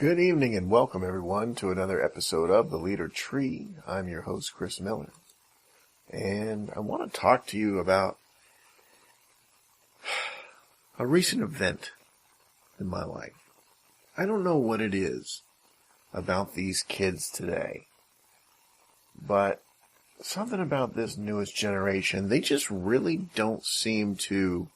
Good evening and welcome everyone to another episode of The Leader Tree. I'm your host, Chris Miller. And I want to talk to you about a recent event in my life. I don't know what it is about these kids today, but something about this newest generation, they just really don't seem to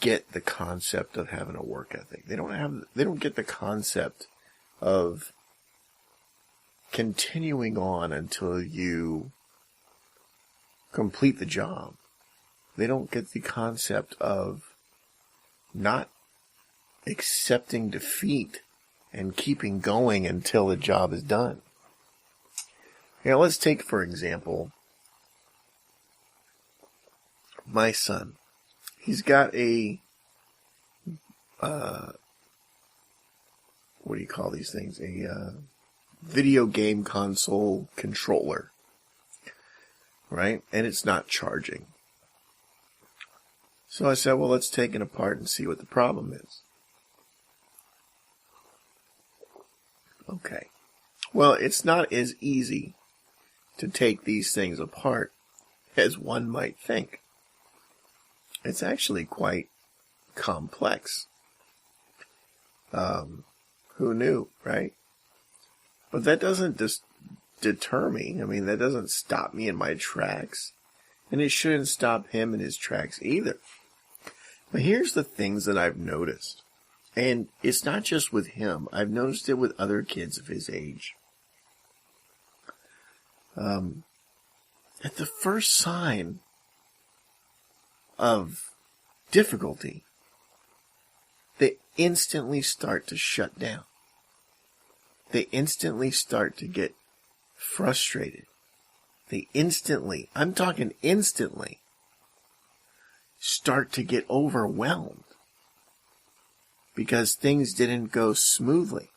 get the concept of having a work ethic. They don't get the concept of continuing on until you complete the job. They don't get the concept of not accepting defeat and keeping going until the job is done. Now, let's take, for example, my son. He's got a, what do you call these things? A video game console controller, right? And it's not charging. So I said, well, let's take it apart and see what the problem is. Okay. Well, it's not as easy to take these things apart as one might think. It's actually quite complex. Who knew, right? But that doesn't deter me. I mean, that doesn't stop me in my tracks. And it shouldn't stop him in his tracks either. But here's the things that I've noticed. And it's not just with him. I've noticed it with other kids of his age. At the first sign of difficulty, they instantly start to shut down. They instantly start to get frustrated. They instantly, I'm talking instantly, start to get overwhelmed because things didn't go smoothly.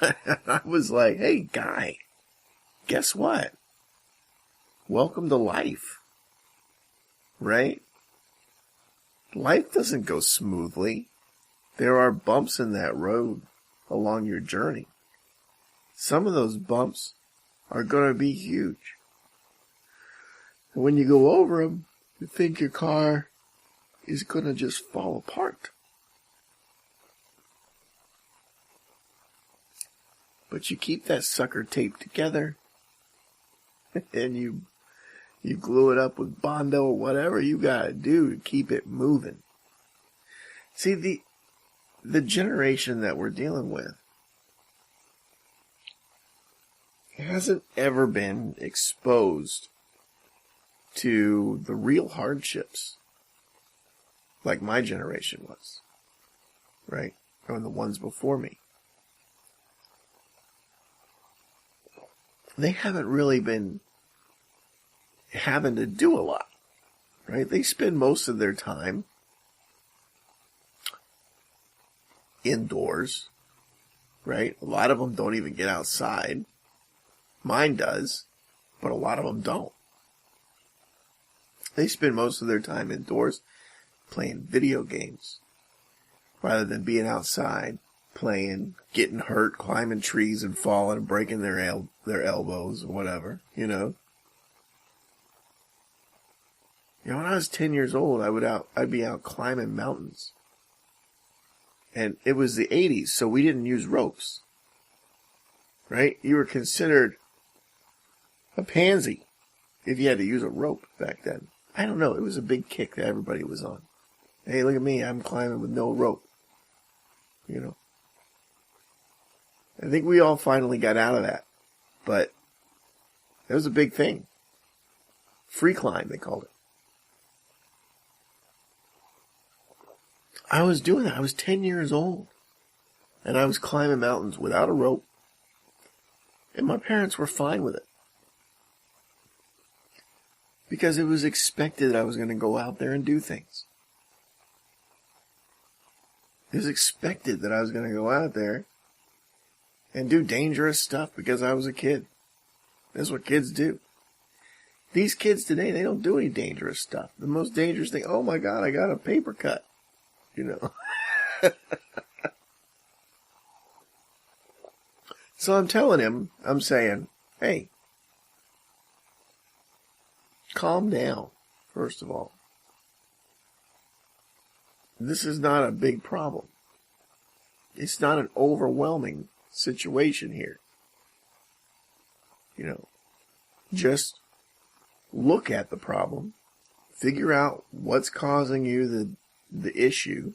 I was like, hey, guy, guess what? Welcome to life. Right? Life doesn't go smoothly. There are bumps in that road along your journey. Some of those bumps are going to be huge. And when you go over them, you think your car is going to just fall apart. But you keep that sucker taped together and you glue it up with Bondo or whatever you gotta do to keep it moving. See, the generation that we're dealing with hasn't ever been exposed to the real hardships like my generation was, right? Or the ones before me. They haven't really been having to do a lot, right? They spend most of their time indoors, right? A lot of them don't even get outside. Mine does, but a lot of them don't. They spend most of their time indoors playing video games rather than being outside playing, getting hurt, climbing trees and falling and breaking their elbows or whatever, you know. You know, when I was 10 years old, I'd be out climbing mountains. And it was the 80s, so we didn't use ropes. Right? You were considered a pansy if you had to use a rope back then. I don't know, it was a big kick that everybody was on. Hey, look at me, I'm climbing with no rope. You know. I think we all finally got out of that. But that was a big thing. Free climb, they called it. I was doing that. I was 10 years old. And I was climbing mountains without a rope. And my parents were fine with it. Because it was expected that I was going to go out there and do things. It was expected that I was going to go out there and do dangerous stuff because I was a kid. That's what kids do. These kids today, they don't do any dangerous stuff. The most dangerous thing, oh my God, I got a paper cut. You know. So I'm telling him, I'm saying, hey, calm down, first of all. This is not a big problem. It's not an overwhelming situation here. Just look at the problem, figure out what's causing you the issue,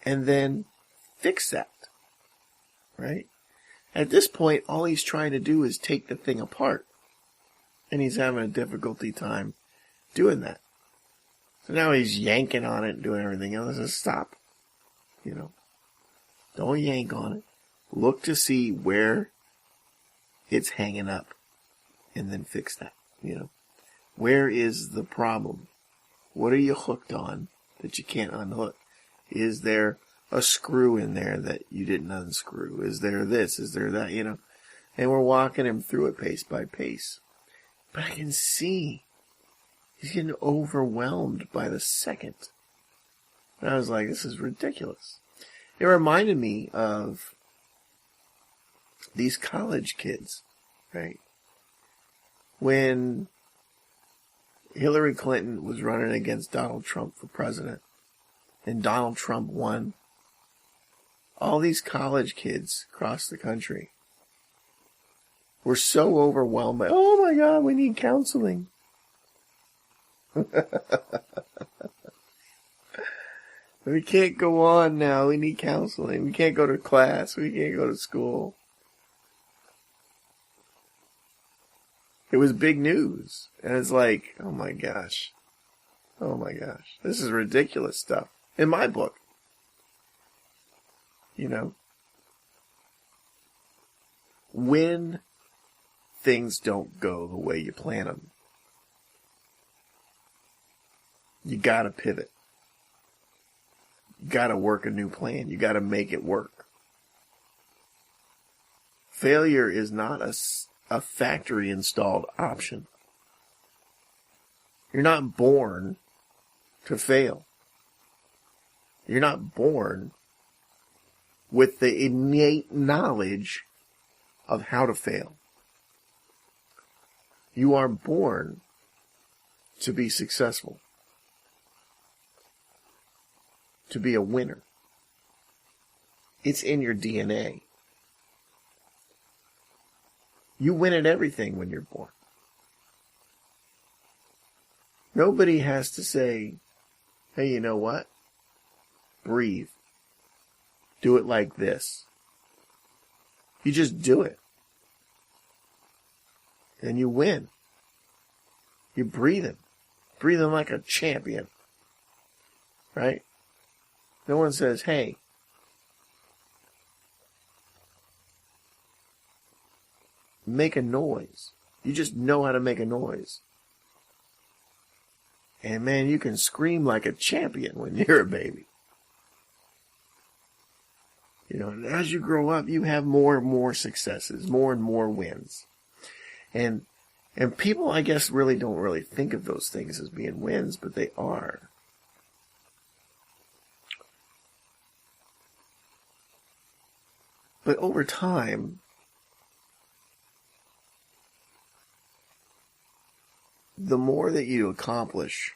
and then fix that, right? At this point, all he's trying to do is take the thing apart, and he's having a difficulty time doing that. So now he's yanking on it and doing everything else. I said, stop. Don't yank on it. Look to see where it's hanging up and then fix that, Where is the problem? What are you hooked on that you can't unhook? Is there a screw in there that you didn't unscrew? Is there this? Is there that? And we're walking him through it pace by pace. But I can see he's getting overwhelmed by the second. And I was like, this is ridiculous. It reminded me of these college kids, right? When Hillary Clinton was running against Donald Trump for president, and Donald Trump won, all these college kids across the country were so overwhelmed by, oh my God, we need counseling. We can't go on now. We need counseling. We can't go to class. We can't go to school. It was big news. And it's like, oh my gosh. Oh my gosh. This is ridiculous stuff. In my book. When things don't go the way you plan them, you gotta pivot. You gotta work a new plan. You gotta make it work. Failure is not a factory installed option. You're not born to fail. You're not born with the innate knowledge of how to fail. You are born to be successful. To be a winner. It's in your DNA. You win at everything when you're born. Nobody has to say, hey, you know what? Breathe. Do it like this. You just do it. And you win. You're breathing. Breathing like a champion. Right? No one says, hey, make a noise. You just know how to make a noise. And man, you can scream like a champion when you're a baby. And as you grow up, you have more and more successes, more and more wins. And people, I guess, really don't really think of those things as being wins, but they are. But over time, the more that you accomplish,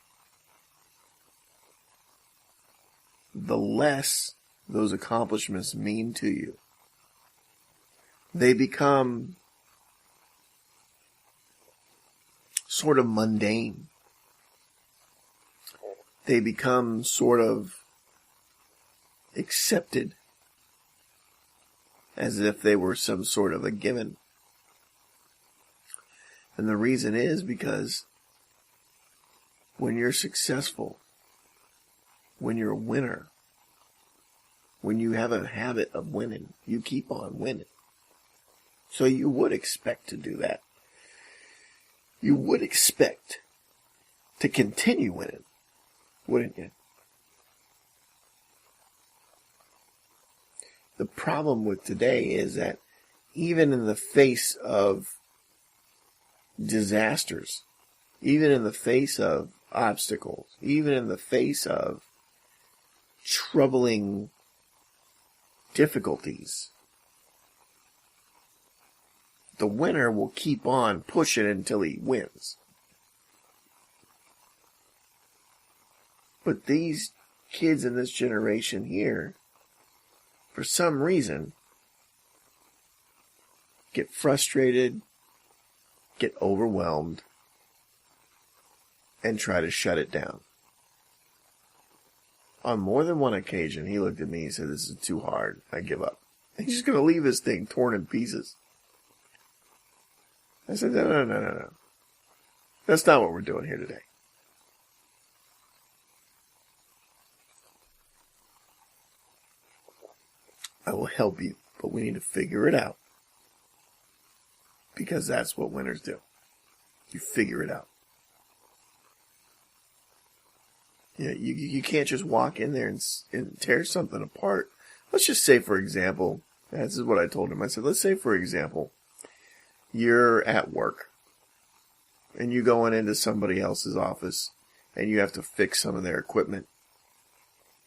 the less those accomplishments mean to you. They become sort of mundane. They become sort of accepted as if they were some sort of a given. And the reason is because when you're successful, when you're a winner, when you have a habit of winning, you keep on winning. So you would expect to do that. You would expect to continue winning, wouldn't you? The problem with today is that even in the face of disasters, even in the face of obstacles, even in the face of troubling difficulties, the winner will keep on pushing until he wins. But these kids in this generation here, for some reason, get frustrated, get overwhelmed, and try to shut it down. On more than one occasion, he looked at me and said, "This is too hard. I give up. I'm just going to leave this thing torn in pieces." I said, No. That's not what we're doing here today. I will help you, but we need to figure it out. Because that's what winners do. You figure it out. You can't just walk in there and tear something apart. Let's just say, for example, this is what I told him. I said, let's say, for example, you're at work and you going into somebody else's office and you have to fix some of their equipment.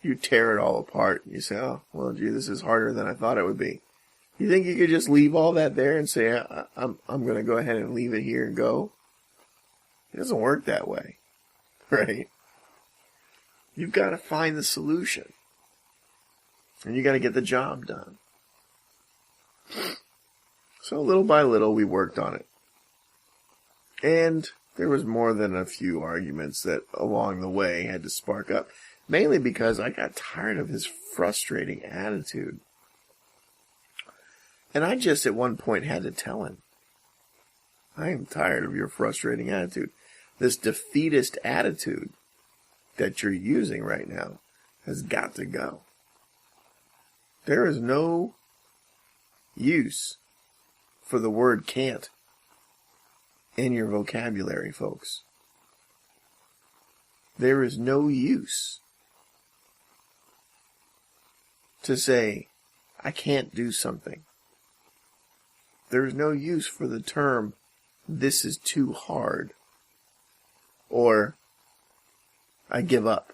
You tear it all apart and you say, "Oh, well, gee, this is harder than I thought it would be." You think you could just leave all that there and say, I'm going to go ahead and leave it here and go? It doesn't work that way, right? You've got to find the solution. And you got to get the job done. So little by little, we worked on it. And there was more than a few arguments that along the way had to spark up. Mainly because I got tired of his frustrating attitude. And I just at one point had to tell him, I am tired of your frustrating attitude. This defeatist attitude that you're using right now has got to go. There is no use for the word can't in your vocabulary, folks. There is no use to say, I can't do something. There is no use for the term, this is too hard, or I give up.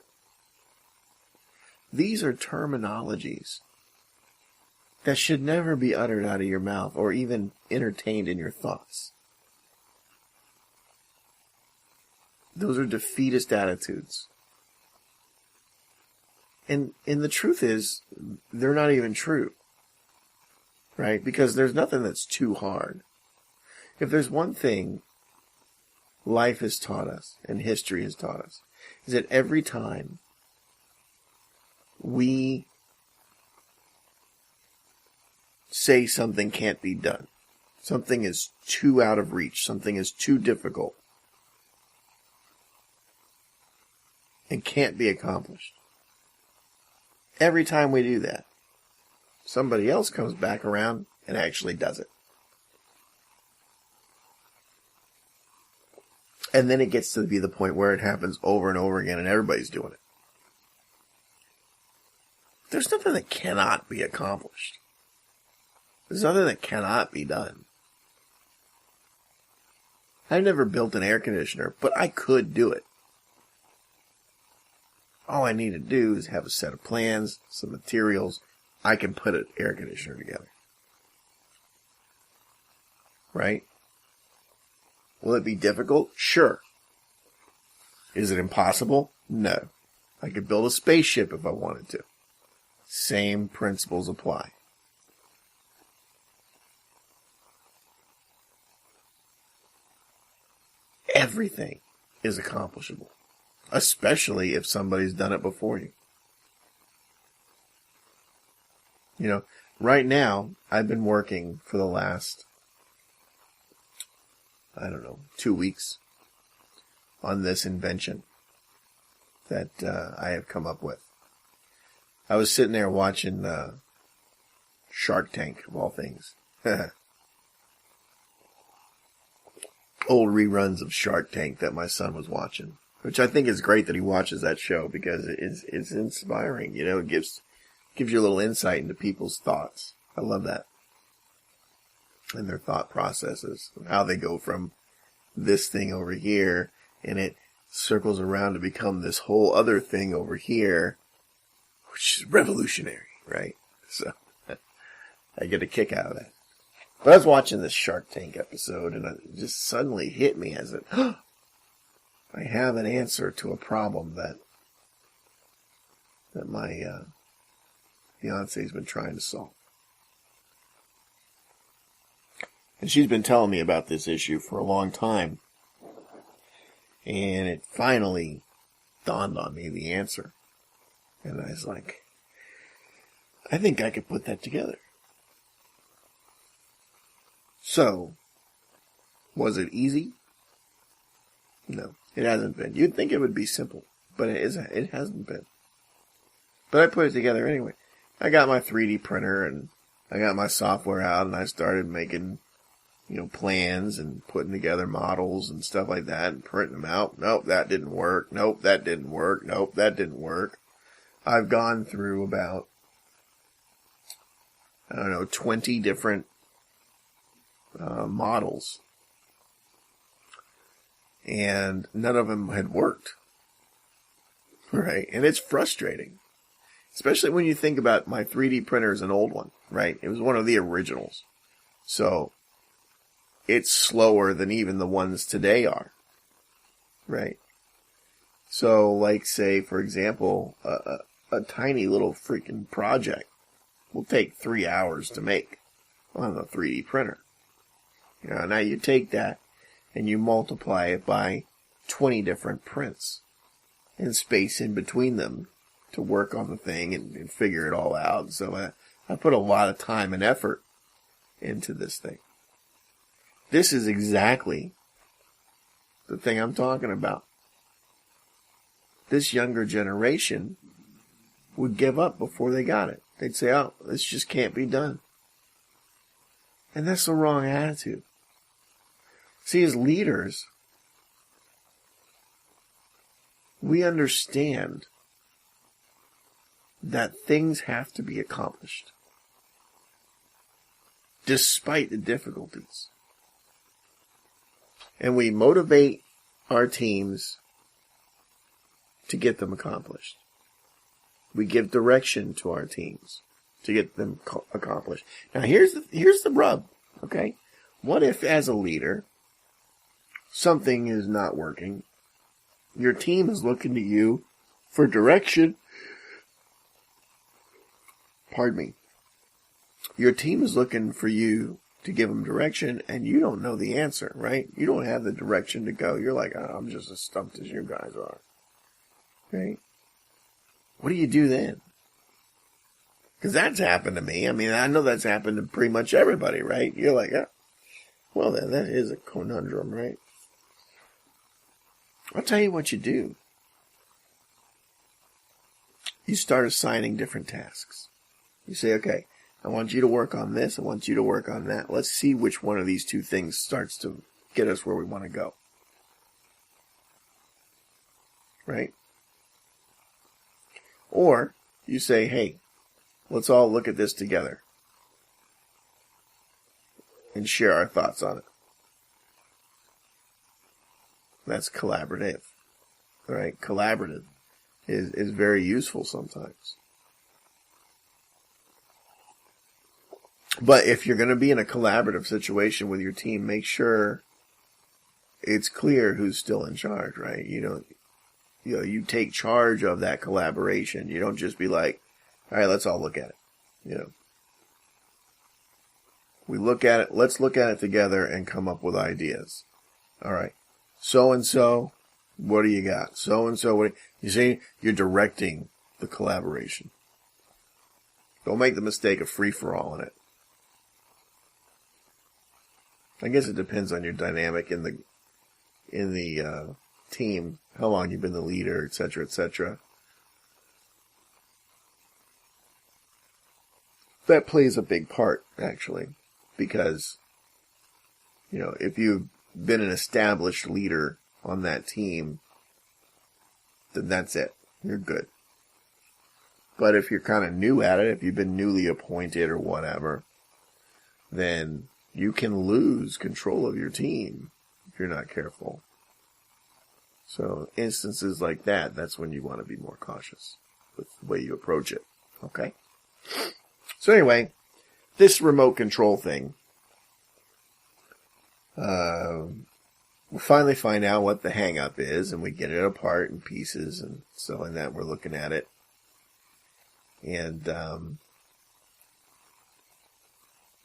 These are terminologies that should never be uttered out of your mouth or even entertained in your thoughts. Those are defeatist attitudes. And the truth is, they're not even true. Right? Because there's nothing that's too hard. If there's one thing life has taught us and history has taught us, is that every time we say something can't be done, something is too out of reach, something is too difficult, and can't be accomplished, every time we do that, somebody else comes back around and actually does it. And then it gets to be the point where it happens over and over again and everybody's doing it. There's nothing that cannot be accomplished. There's nothing that cannot be done. I've never built an air conditioner, but I could do it. All I need to do is have a set of plans, some materials. I can put an air conditioner together. Right? Will it be difficult? Sure. Is it impossible? No. I could build a spaceship if I wanted to. Same principles apply. Everything is accomplishable, especially if somebody's done it before you. You know, right now, I've been working for the last, 2 weeks on this invention that I have come up with. I was sitting there watching Shark Tank, of all things. Old reruns of Shark Tank that my son was watching, which I think is great that he watches that show because it's inspiring. You know, it gives you a little insight into people's thoughts. I love that. And their thought processes, how they go from this thing over here and it circles around to become this whole other thing over here, which is revolutionary, right? So I get a kick out of that. But I was watching this Shark Tank episode, and it just suddenly hit me as it, I have an answer to a problem that my fiance's been trying to solve. And she's been telling me about this issue for a long time. And it finally dawned on me, the answer. And I was like, I think I could put that together. So, was it easy? No, it hasn't been. You'd think it would be simple, but it hasn't been. But I put it together anyway. I got my 3D printer and I got my software out and I started making, plans and putting together models and stuff like that and printing them out. Nope, that didn't work. Nope, that didn't work. Nope, that didn't work. I've gone through about, 20 different models. And none of them had worked. Right? And it's frustrating. Especially when you think about my 3D printer is an old one, right? It was one of the originals. So, it's slower than even the ones today are. Right? So, like, say, for example, a tiny little freaking project will take 3 hours to make on a 3D printer. Now you take that and you multiply it by 20 different prints and space in between them to work on the thing and figure it all out. So I put a lot of time and effort into this thing. This is exactly the thing I'm talking about. This younger generation would give up before they got it. They'd say, oh, this just can't be done. And that's the wrong attitude. See, as leaders, we understand that things have to be accomplished, despite the difficulties. And we motivate our teams to get them accomplished. We give direction to our teams to get them accomplished. Now, here's the rub, okay? What if, as a leader, something is not working? Your team is looking to you for direction. Pardon me. Your team is looking for you to give them direction, and you don't know the answer, right? You don't have the direction to go. You're like, oh, I'm just as stumped as you guys are. Right? What do you do then? Because that's happened to me. I mean, I know that's happened to pretty much everybody, right? You're like, oh, well, then that is a conundrum, right? I'll tell you what you do. You start assigning different tasks. You say, okay, I want you to work on this. I want you to work on that. Let's see which one of these two things starts to get us where we want to go. Right? Or you say, hey, let's all look at this together and share our thoughts on it. That's collaborative. Right? Collaborative is very useful sometimes. But if you're going to be in a collaborative situation with your team, make sure it's clear who's still in charge, right? You take charge of that collaboration. You don't just be like, all right, let's all look at it. We look at it, let's look at it together and come up with ideas. All right. So-and-so, what do you got? So-and-so, you see, you're directing the collaboration. Don't make the mistake of free-for-all in it. I guess it depends on your dynamic in the team, how long you've been the leader, etc., etc. That plays a big part, actually, because, if you've been an established leader on that team, then that's it. You're good. But if you're kind of new at it, if you've been newly appointed or whatever, then you can lose control of your team if you're not careful. So instances like that, that's when you want to be more cautious with the way you approach it. Okay? So anyway, this remote control thing, We finally find out what the hang up is, and we get it apart in pieces, and so in that we're looking at it. And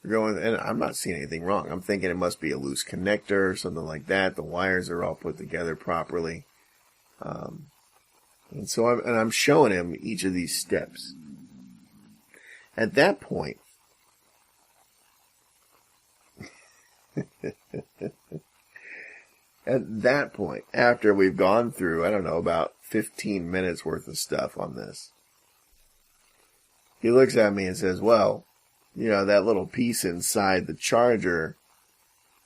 we're going, and I'm not seeing anything wrong. I'm thinking it must be a loose connector or something like that. The wires are all put together properly. And so I'm showing him each of these steps. At that point, after we've gone through, I don't know, about 15 minutes worth of stuff on this, he looks at me and says, well, that little piece inside the charger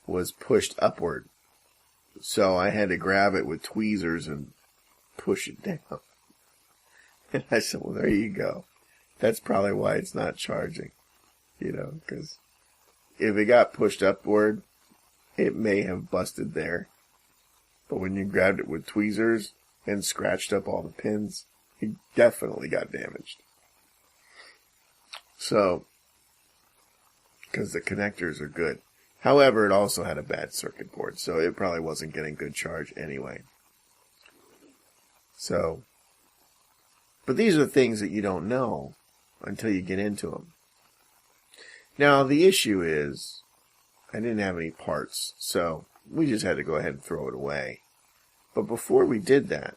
was pushed upward. So I had to grab it with tweezers and push it down. And I said, well, there you go. That's probably why it's not charging. Because if it got pushed upward, it may have busted there. But when you grabbed it with tweezers and scratched up all the pins, it definitely got damaged. So, because the connectors are good. However, it also had a bad circuit board, so it probably wasn't getting good charge anyway. So, but these are things that you don't know until you get into them. Now, the issue is, I didn't have any parts, so we just had to go ahead and throw it away. But before we did that,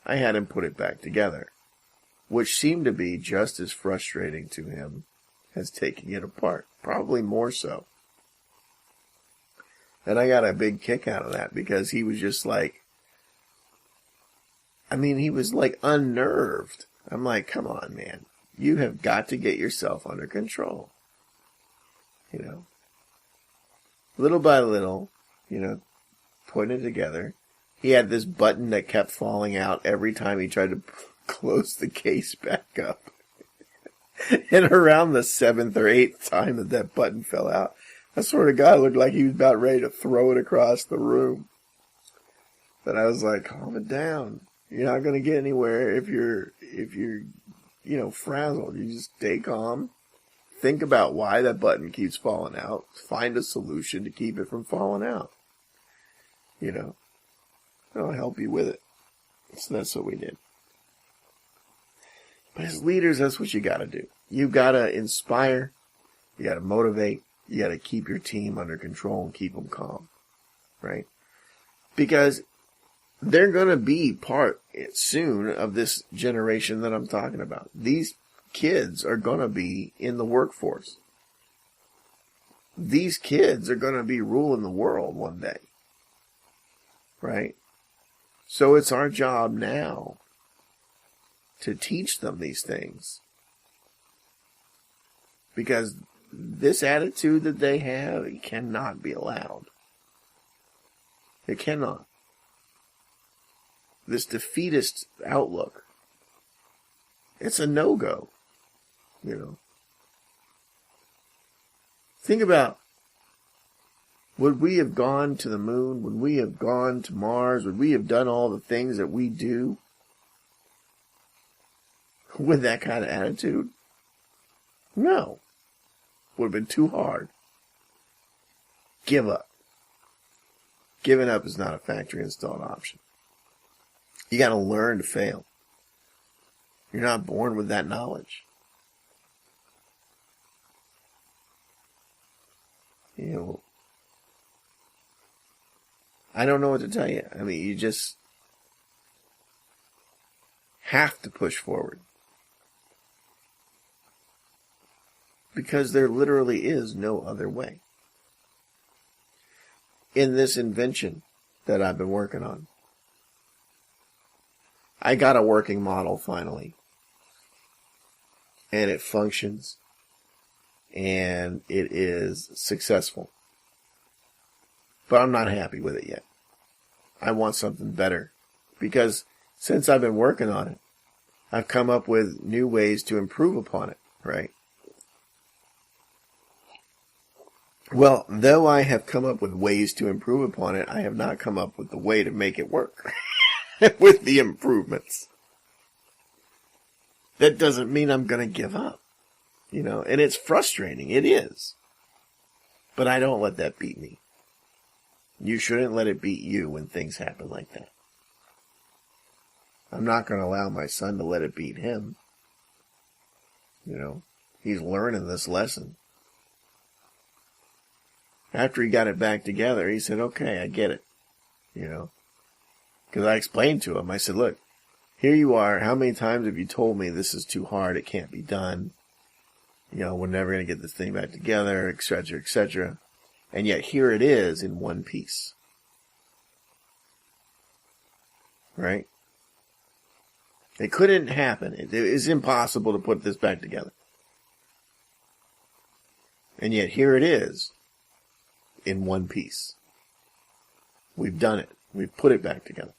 I had him put it back together, which seemed to be just as frustrating to him as taking it apart, probably more so. And I got a big kick out of that because he was just like, he was like unnerved. I'm like, come on, man. You have got to get yourself under control. Little by little, putting it together. He had this button that kept falling out every time he tried to close the case back up. And around the 7th or 8th time that button fell out, I swear to God, it looked like he was about ready to throw it across the room. But I was like, calm it down. You're not going to get anywhere if you're frazzled. You just stay calm. Think about why that button keeps falling out. Find a solution to keep it from falling out. I'll help you with it. So that's what we did. But as leaders, that's what you got to do. You got to inspire. You got to motivate. You got to keep your team under control and keep them calm. Right? Because they're going to be part soon of this generation that I'm talking about. These kids are going to be in the workforce. These kids are going to be ruling the world one day. Right? So it's our job now to teach them these things. Because this attitude that they have, it cannot be allowed. It cannot. This defeatist outlook, it's a no-go. Think about, would we have gone to the moon? Would we have gone to Mars? Would we have done all the things that we do with that kind of attitude? No. Would have been too hard. Give up. Giving up is not a factory installed option. You got to learn to fail. You're not born with that knowledge. I don't know what to tell you. You just have to push forward. Because there literally is no other way. In this invention that I've been working on, I got a working model finally. And it functions. And it is successful. But I'm not happy with it yet. I want something better. Because since I've been working on it, I've come up with new ways to improve upon it, right? Well, though I have come up with ways to improve upon it, I have not come up with the way to make it work with the improvements. That doesn't mean I'm going to give up, and it's frustrating. It is. But I don't let that beat me. You shouldn't let it beat you when things happen like that. I'm not going to allow my son to let it beat him. He's learning this lesson. After he got it back together, he said, okay, I get it. Because I explained to him, I said, look, here you are. How many times have you told me this is too hard? It can't be done. We're never going to get this thing back together, et cetera, et cetera. And yet here it is in one piece. Right? It couldn't happen. It is impossible to put this back together. And yet here it is in one piece. We've done it. We've put it back together.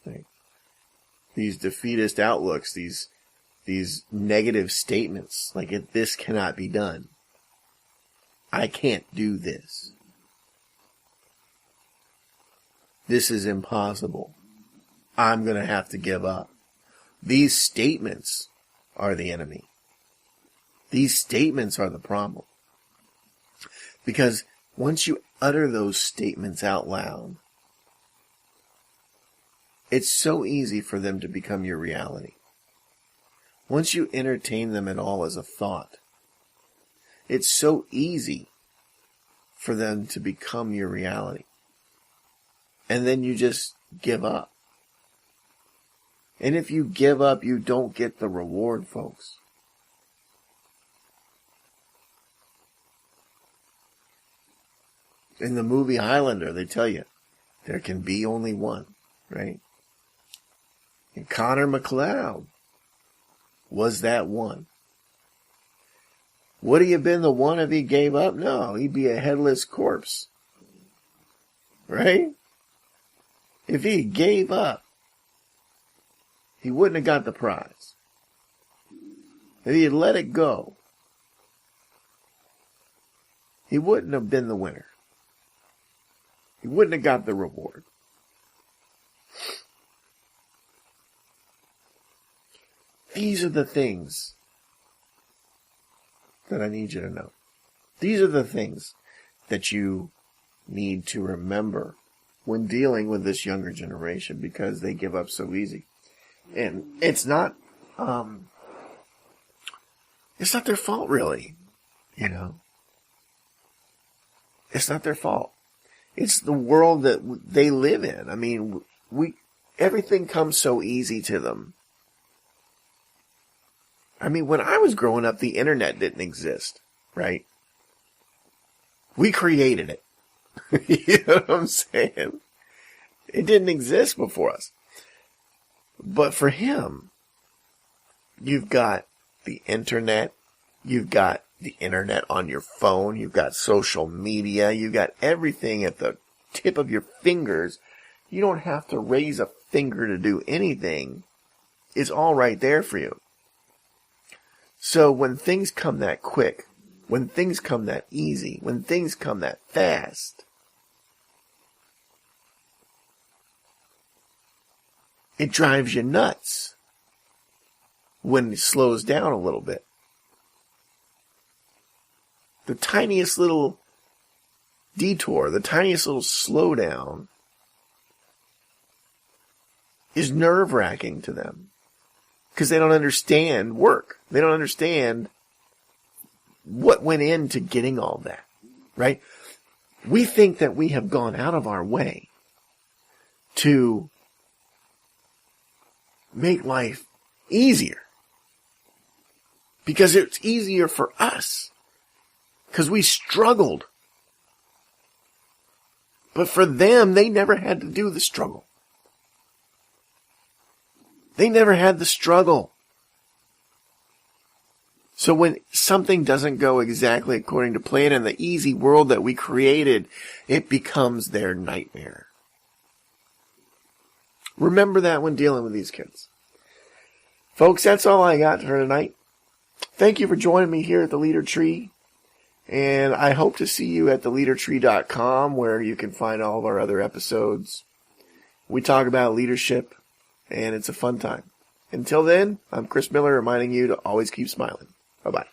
Right? These defeatist outlooks, these negative statements, like this cannot be done. I can't do this. This is impossible. I'm going to have to give up. These statements are the enemy. These statements are the problem. Because once you utter those statements out loud, it's so easy for them to become your reality. Once you entertain them at all as a thought, it's so easy for them to become your reality. And then you just give up. And if you give up, you don't get the reward, folks. In the movie Highlander, they tell you, there can be only one, right? And Connor McLeod was that one. Would he have been the one if he gave up? No, he'd be a headless corpse. Right? If he gave up, he wouldn't have got the prize. If he had let it go, he wouldn't have been the winner. He wouldn't have got the reward. These are the things that I need you to know. These are the things that you need to remember when dealing with this younger generation, because they give up so easy. And it's not their fault, really. It's not their fault. It's the world that they live in. I mean, everything comes so easy to them. I mean, when I was growing up, the internet didn't exist, right? We created it. You know what I'm saying? It didn't exist before us. But for him, you've got the internet, you've got the internet on your phone, you've got social media, you've got everything at the tip of your fingers. You don't have to raise a finger to do anything. It's all right there for you. So when things come that quick, when things come that easy, when things come that fast, it drives you nuts when it slows down a little bit. The tiniest little detour, the tiniest little slowdown is nerve-wracking to them because they don't understand work. They don't understand what went into getting all that, right? We think that we have gone out of our way to make life easier because it's easier for us because we struggled. But for them, they never had to do the struggle. They never had the struggle. So when something doesn't go exactly according to plan in the easy world that we created, it becomes their nightmare. Remember that when dealing with these kids. Folks, that's all I got for tonight. Thank you for joining me here at the Leader Tree. And I hope to see you at theleadertree.com, where you can find all of our other episodes. We talk about leadership, and it's a fun time. Until then, I'm Chris Miller, reminding you to always keep smiling. Bye-bye.